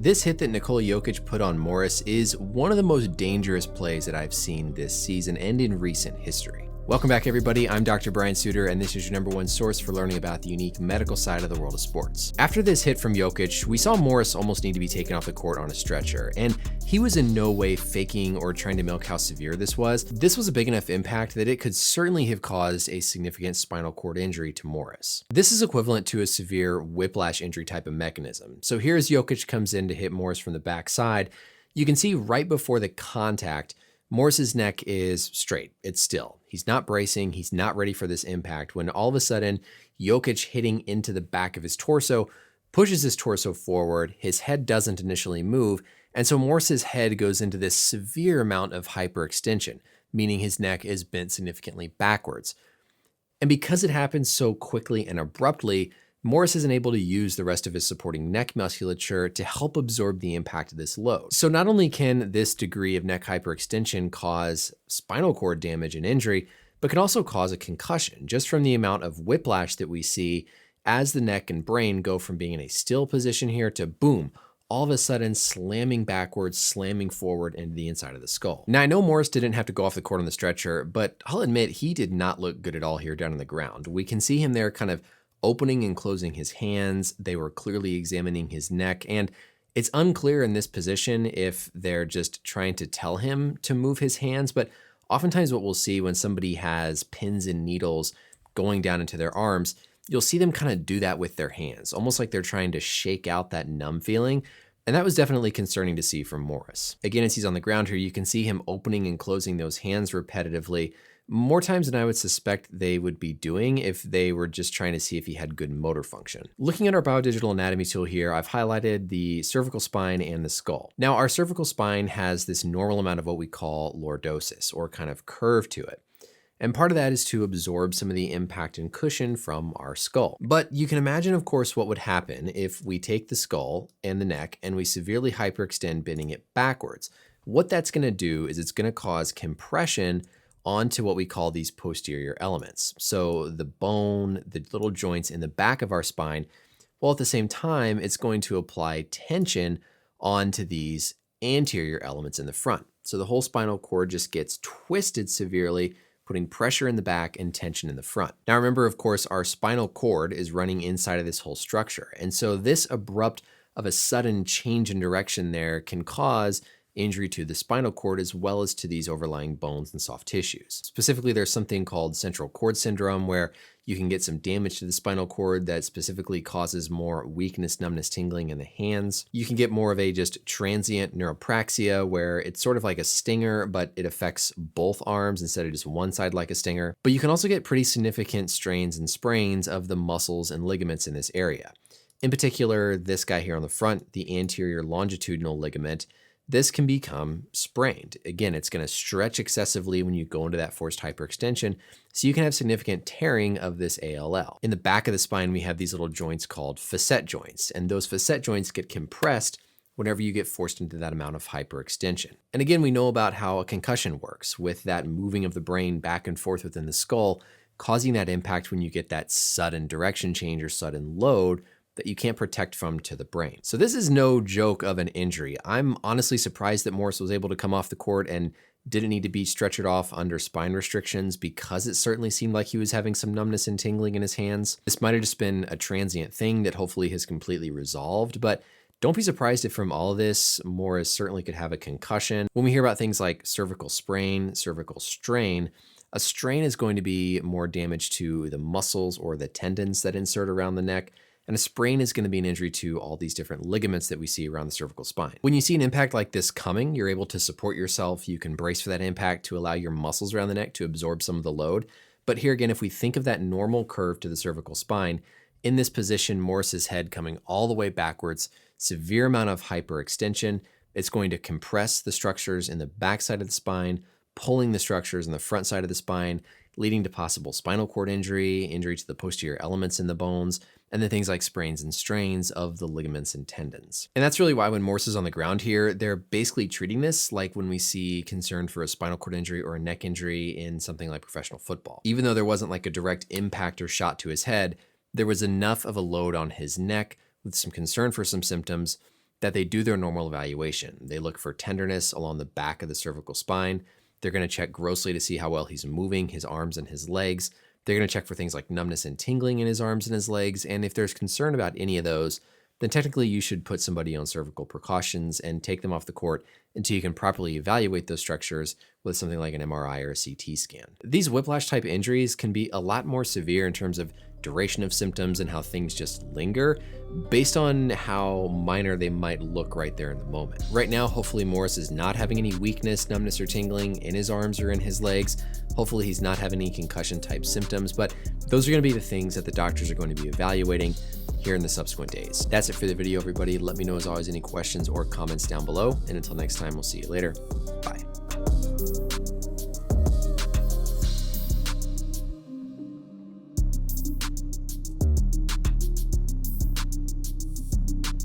This hit that Nikola Jokic put on Morris is one of the most dangerous plays that I've seen this season and in recent history. Welcome back, everybody. I'm Dr. Brian Sutterer, and this is your #1 source for learning about the unique medical side of the world of sports. After this hit from Jokic, we saw Morris almost need to be taken off the court on a stretcher, and he was in no way faking or trying to milk how severe this was. This was a big enough impact that it could certainly have caused a significant spinal cord injury to Morris. This is equivalent to a severe whiplash injury type of mechanism. So here as Jokic comes in to hit Morris from the backside, you can see right before the contact, Morris's neck is straight. It's still. He's not bracing. He's not ready for this impact when all of a sudden Jokic hitting into the back of his torso pushes his torso forward. His head doesn't initially move. And so Morris's head goes into this severe amount of hyperextension, meaning his neck is bent significantly backwards. And because it happens so quickly and abruptly, Morris isn't able to use the rest of his supporting neck musculature to help absorb the impact of this load. So not only can this degree of neck hyperextension cause spinal cord damage and injury, but can also cause a concussion just from the amount of whiplash that we see as the neck and brain go from being in a still position here to boom, all of a sudden slamming backwards, slamming forward into the inside of the skull. Now, I know Morris didn't have to go off the court on the stretcher, but I'll admit he did not look good at all here down on the ground. We can see him there kind of opening and closing his hands. They were clearly examining his neck, and it's unclear in this position if they're just trying to tell him to move his hands, but oftentimes what we'll see when somebody has pins and needles going down into their arms, you'll see them kind of do that with their hands, almost like they're trying to shake out that numb feeling. And that was definitely concerning to see from Morris. Again, as he's on the ground here, you can see him opening and closing those hands repetitively, more times than I would suspect they would be doing if they were just trying to see if he had good motor function. Looking at our BioDigital anatomy tool here, I've highlighted the cervical spine and the skull. Now, our cervical spine has this normal amount of what we call lordosis, or kind of curve to it. And part of that is to absorb some of the impact and cushion from our skull. But you can imagine, of course, what would happen if we take the skull and the neck and we severely hyperextend, bending it backwards. What that's going to do is it's going to cause compression onto what we call these posterior elements. So the bone, the little joints in the back of our spine, while at the same time, it's going to apply tension onto these anterior elements in the front. So the whole spinal cord just gets twisted severely, putting pressure in the back and tension in the front. Now remember, of course, our spinal cord is running inside of this whole structure. And so this abrupt of a sudden change in direction there can cause injury to the spinal cord as well as to these overlying bones and soft tissues. Specifically, there's something called central cord syndrome where you can get some damage to the spinal cord that specifically causes more weakness, numbness, tingling in the hands. You can get more of a just transient neuropraxia where it's sort of like a stinger, but it affects both arms instead of just one side like a stinger. But you can also get pretty significant strains and sprains of the muscles and ligaments in this area. In particular, this guy here on the front, the anterior longitudinal ligament, this can become sprained. Again, it's going to stretch excessively when you go into that forced hyperextension, so you can have significant tearing of this ALL. In the back of the spine, we have these little joints called facet joints, and those facet joints get compressed whenever you get forced into that amount of hyperextension. And again, we know about how a concussion works with that moving of the brain back and forth within the skull, causing that impact when you get that sudden direction change or sudden load that you can't protect from to the brain. So this is no joke of an injury. I'm honestly surprised that Morris was able to come off the court and didn't need to be stretchered off under spine restrictions, because it certainly seemed like he was having some numbness and tingling in his hands. This might have just been a transient thing that hopefully has completely resolved, but don't be surprised if from all of this, Morris certainly could have a concussion. When we hear about things like cervical sprain, cervical strain, a strain is going to be more damage to the muscles or the tendons that insert around the neck. And a sprain is going to be an injury to all these different ligaments that we see around the cervical spine. When you see an impact like this coming, you're able to support yourself. You can brace for that impact to allow your muscles around the neck to absorb some of the load. But here again, if we think of that normal curve to the cervical spine, in this position, Morris's head coming all the way backwards, severe amount of hyperextension. It's going to compress the structures in the backside of the spine, pulling the structures in the front side of the spine, leading to possible spinal cord injury, injury to the posterior elements in the bones, and then things like sprains and strains of the ligaments and tendons. And that's really why when Morris is on the ground here, they're basically treating this like when we see concern for a spinal cord injury or a neck injury in something like professional football. Even though there wasn't like a direct impact or shot to his head, there was enough of a load on his neck with some concern for some symptoms that they do their normal evaluation. They look for tenderness along the back of the cervical spine. They're going to check grossly to see how well he's moving his arms and his legs. They're going to check for things like numbness and tingling in his arms and his legs. And if there's concern about any of those, then technically you should put somebody on cervical precautions and take them off the court until you can properly evaluate those structures with something like an MRI or a CT scan. These whiplash type injuries can be a lot more severe in terms of duration of symptoms and how things just linger based on how minor they might look right there in the moment. Right now, hopefully Morris is not having any weakness, numbness, or tingling in his arms or in his legs. Hopefully he's not having any concussion type symptoms, but those are going to be the things that the doctors are going to be evaluating here in the subsequent days. That's it for the video, everybody. Let me know as always any questions or comments down below. And until next time, we'll see you later. Bye.